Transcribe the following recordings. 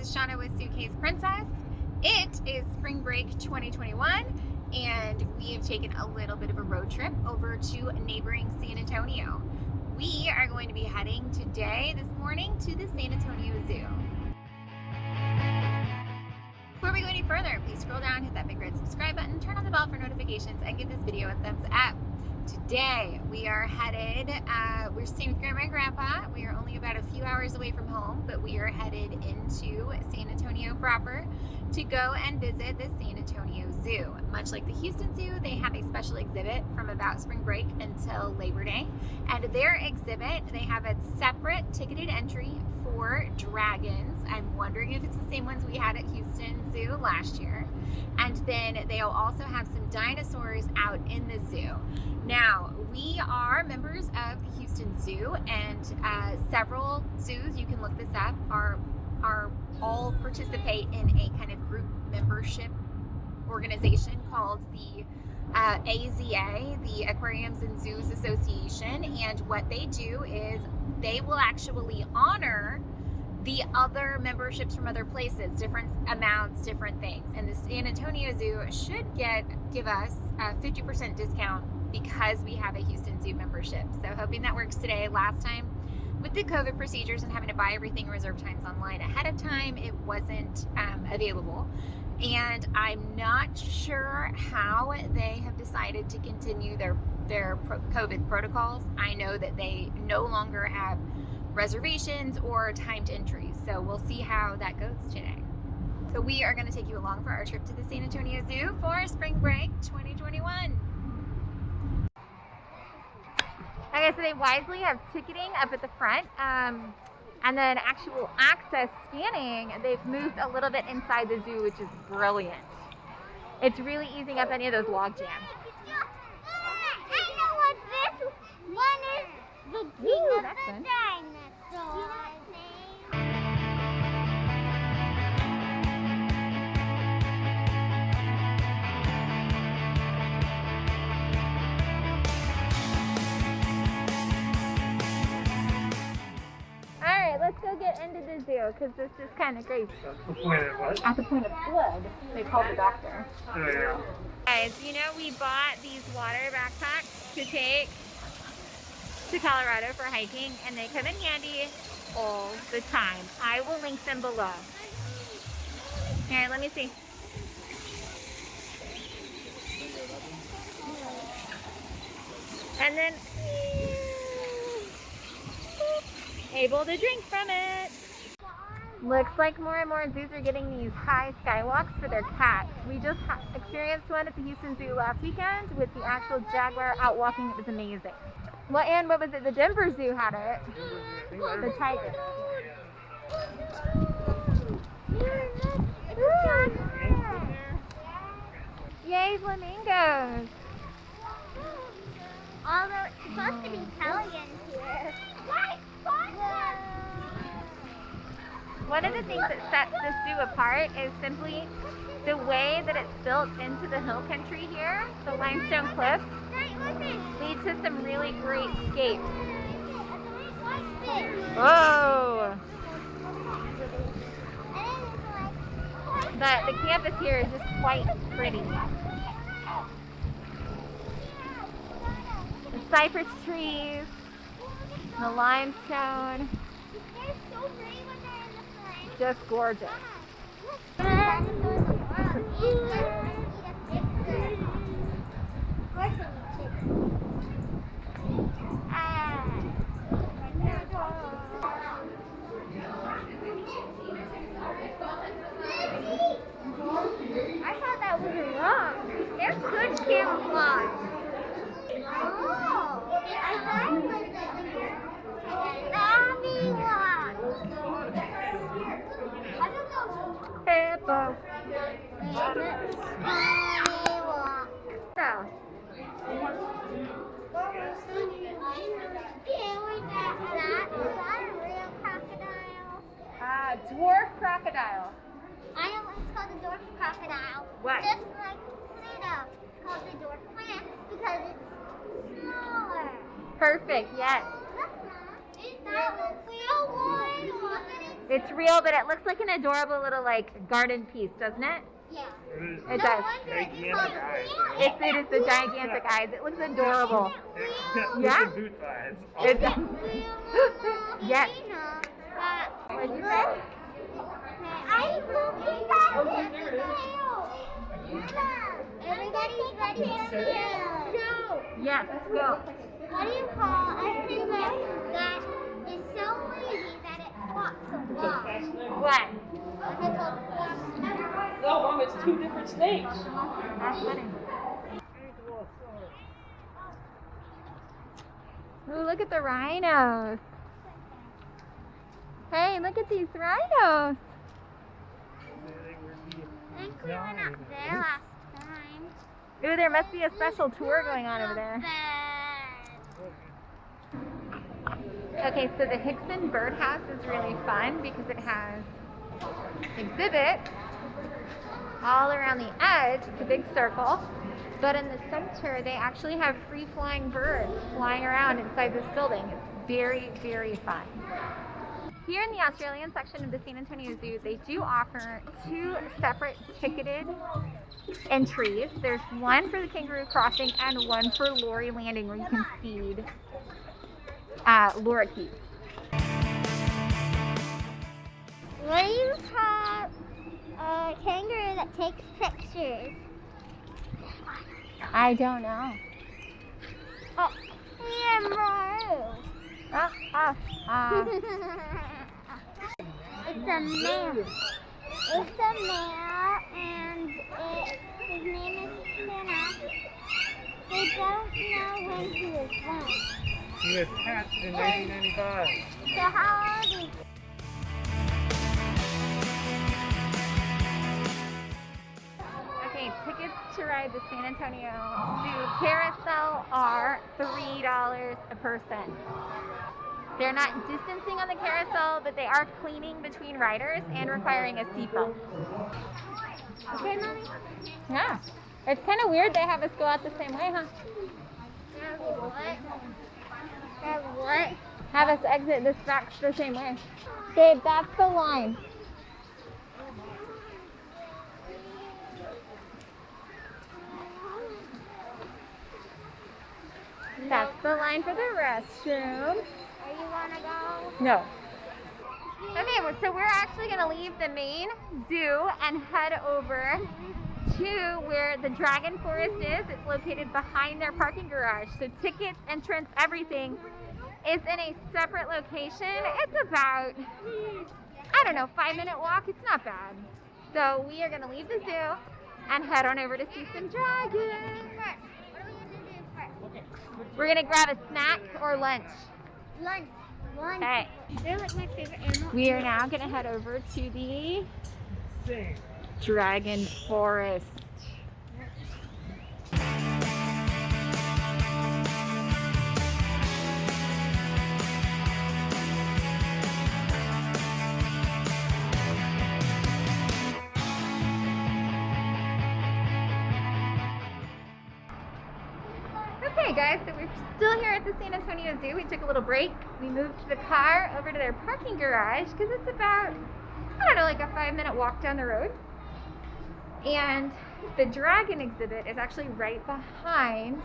is Shanna with Suitcase Princess. It is spring break 2021 and we have taken a little bit of a road trip over to neighboring San Antonio. We are going to be heading this morning to the San Antonio Zoo. Before we go any further, please scroll down, hit that big red subscribe button, turn on the bell for notifications, and give this video a thumbs up. Today we are headed, we're staying with Grandma and Grandpa. We are only about a few hours away from home, but we are headed into San Antonio proper to go and visit the San Antonio Zoo. Much like the Houston Zoo, they have a special exhibit from about spring break until Labor Day. And their exhibit, they have a separate ticketed entry for dragons. I'm wondering if it's the same ones we had at Houston Zoo last year. And then they'll also have some dinosaurs out in the zoo. Now, we are members of the Houston Zoo, and several zoos, you can look this up, are all participate in a kind of group membership organization called the AZA, the Aquariums and Zoos Association. And what they do is they will actually honor the other memberships from other places, different amounts, different things. And the San Antonio Zoo should give us a 50% discount because we have a Houston Zoo membership. So hoping that works today. Last time with the COVID procedures and having to buy everything reserved times online ahead of time, it wasn't available. And I'm not sure how they have decided to continue their COVID protocols. I know that they no longer have reservations or timed entries. So we'll see how that goes today. So we are going to take you along for our trip to the San Antonio Zoo for spring break 2021. Okay, so they wisely have ticketing up at the front, and then actual access scanning, they've moved a little bit inside the zoo, which is brilliant. It's really easing up any of those log jams. I know what this one is. The King of the Dinosaurs. Let's go get into the zoo because this is kind of crazy. At the point of what? At the point of blood, they called the doctor. Oh, yeah. Guys, you know we bought these water backpacks to take to Colorado for hiking, and they come in handy all the time. I will link them below. Here, let me see. And then able to drink from it. Looks like more and more zoos are getting these high skywalks for their cats. We just experienced one at the Houston Zoo last weekend with the actual jaguar out walking. It was amazing. Well, and what was it? The Denver Zoo had it. The tiger. Yay, flamingos! Although it's supposed to be Italian here. What? One of the things that sets this zoo apart is simply the way that it's built into the hill country here. The limestone cliffs lead to some really great scapes. Whoa! The campus here is just quite pretty. The cypress trees, the limestone, just gorgeous. I thought that was wrong. They're good camouflage. Oh, Hippo. Dwarf crocodile. I know it's called the dwarf crocodile. What? Just like Pluto. It's called the dwarf plant because it's smaller. Perfect, yes. Look, Mom. That was so warm. Look at it. It's real, but it looks like an adorable little like garden piece, doesn't it? Yeah. It does. Gigantic eyes. It is the gigantic eyes. It looks adorable. Yeah? Boots eyes. It does. Yes. What did you say? Everybody's ready for the show. Yes, let's go. What do you call a finger that is so lazy that it walks a lot? What? No, Mom, it's two different snakes. That's funny. Ooh, look at the rhinos. Hey, look at these rhinos. I think we went up there last time. Ooh, there must be a special tour going on over there. Okay, so the Hickson Birdhouse is really fun because it has exhibits all around the edge. It's a big circle, but in the center they actually have free-flying birds flying around inside this building. It's very, very fun. Here in the Australian section of the San Antonio Zoo, they do offer 2 separate ticketed entries. There's one for the kangaroo crossing and one for Lorry Landing, where you can feed lorikeets. What do you call a kangaroo that takes pictures? I don't know. Oh, kangaroo. It's a male. It's a male, and his name is Shanna. They don't know when he was born. He was hatched in 1995. So how old is he? Okay, tickets to ride the San Antonio Zoo Carousel are $3 a person. They're not distancing on the carousel, but they are cleaning between riders and requiring a seatbelt. Okay, Mommy? Yeah. It's kind of weird they have us go out the same way, huh? What? Have us exit this back the same way. Babe, that's the line. That's the line for the restroom. Or you want to go? No. Okay, so we're actually going to leave the main zoo and head over to where the Dragon Forest is. It's located behind their parking garage. So tickets, entrance, everything is in a separate location. It's about, I don't know, 5-minute walk. It's not bad. So we are going to leave the zoo and head on over to see some dragons. We're going to grab a snack or lunch. Lunch. Okay. They're like my favorite animal. We are now going to head over to the Dragon Forest. Okay guys, so we're still here at the San Antonio Zoo. We took a little break. We moved the car over to their parking garage because it's about, I don't know, like a 5-minute walk down the road. And the dragon exhibit is actually right behind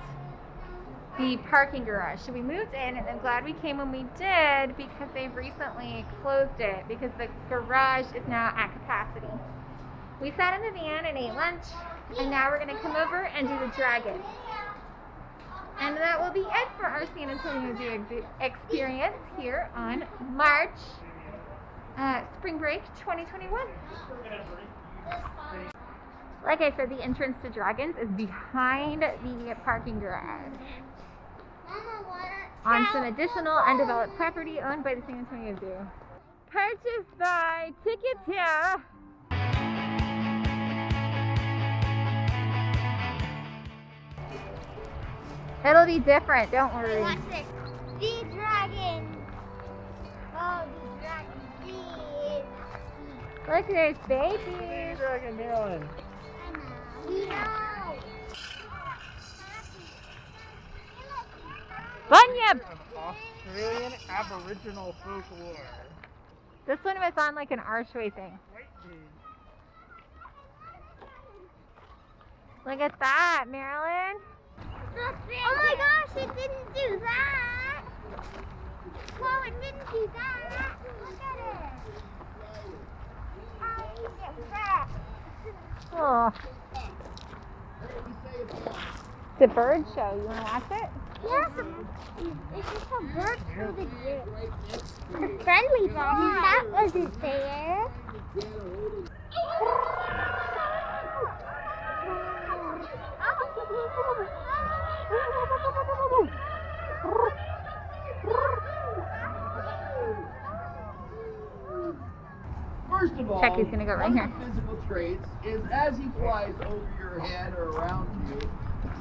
the parking garage. So we moved in, and I'm glad we came when we did because they've recently closed it because the garage is now at capacity. We sat in the van and ate lunch, and now we're going to come over and do the dragon. And that will be it for our San Antonio Zoo experience here on March Spring Break 2021. Like I said, the entrance to Dragons is behind the parking garage on some additional undeveloped property owned by the San Antonio Zoo. Purchased by Tickets Here. It'll be different, don't worry. Watch this. The dragon. Oh, the dragon. Look, there's babies. Dragon doing? No. Bunyip! Australian Aboriginal folklore. This one was on like an archway thing. Look at that, Marilyn. Oh my gosh, it didn't do that. Whoa, it didn't do that. Look at it. I need to get back. Oh. It's a bird show. You want to watch it? Yes, it's just a bird for the group. The friendly dragon, that wasn't there. First of all, Chucky's gonna go right one here. of the physical traits is as he flies over your head or around you,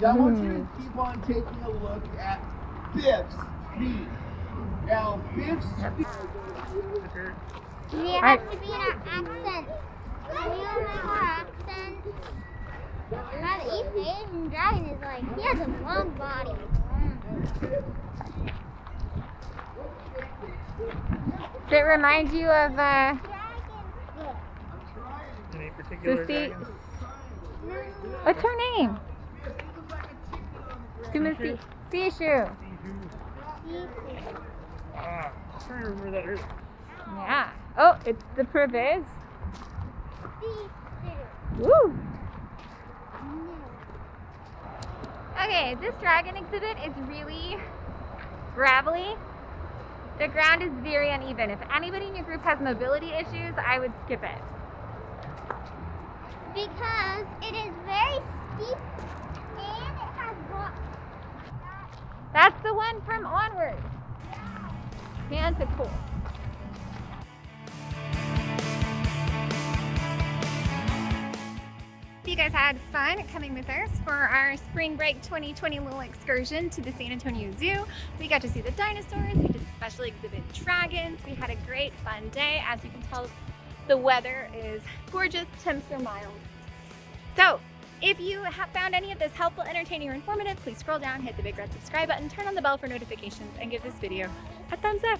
I want you to keep on taking a look at Biff's feet. Now, Biff's feet. We have to be in our accents. We don't know our accents. Now the East Asian dragon is like, he has a long body. Does it remind you of Any particular Susie? dragon? What's her name? Sumishu. Sishu. Ah, I'm trying to remember that. Yeah. Oh, it's the Priviz. Woo. Okay, this dragon exhibit is really gravelly. The ground is very uneven. If anybody in your group has mobility issues, I would skip it. Because it is very steep and it has rocks. That's the one from Onward. Manticore. Hope you guys had fun coming with us for our Spring Break 2020 little excursion to the San Antonio Zoo. We got to see the dinosaurs, we did the special exhibit dragons. We had a great fun day. As you can tell, the weather is gorgeous, temps are mild. So, if you have found any of this helpful, entertaining, or informative, please scroll down, hit the big red subscribe button, turn on the bell for notifications, and give this video a thumbs up.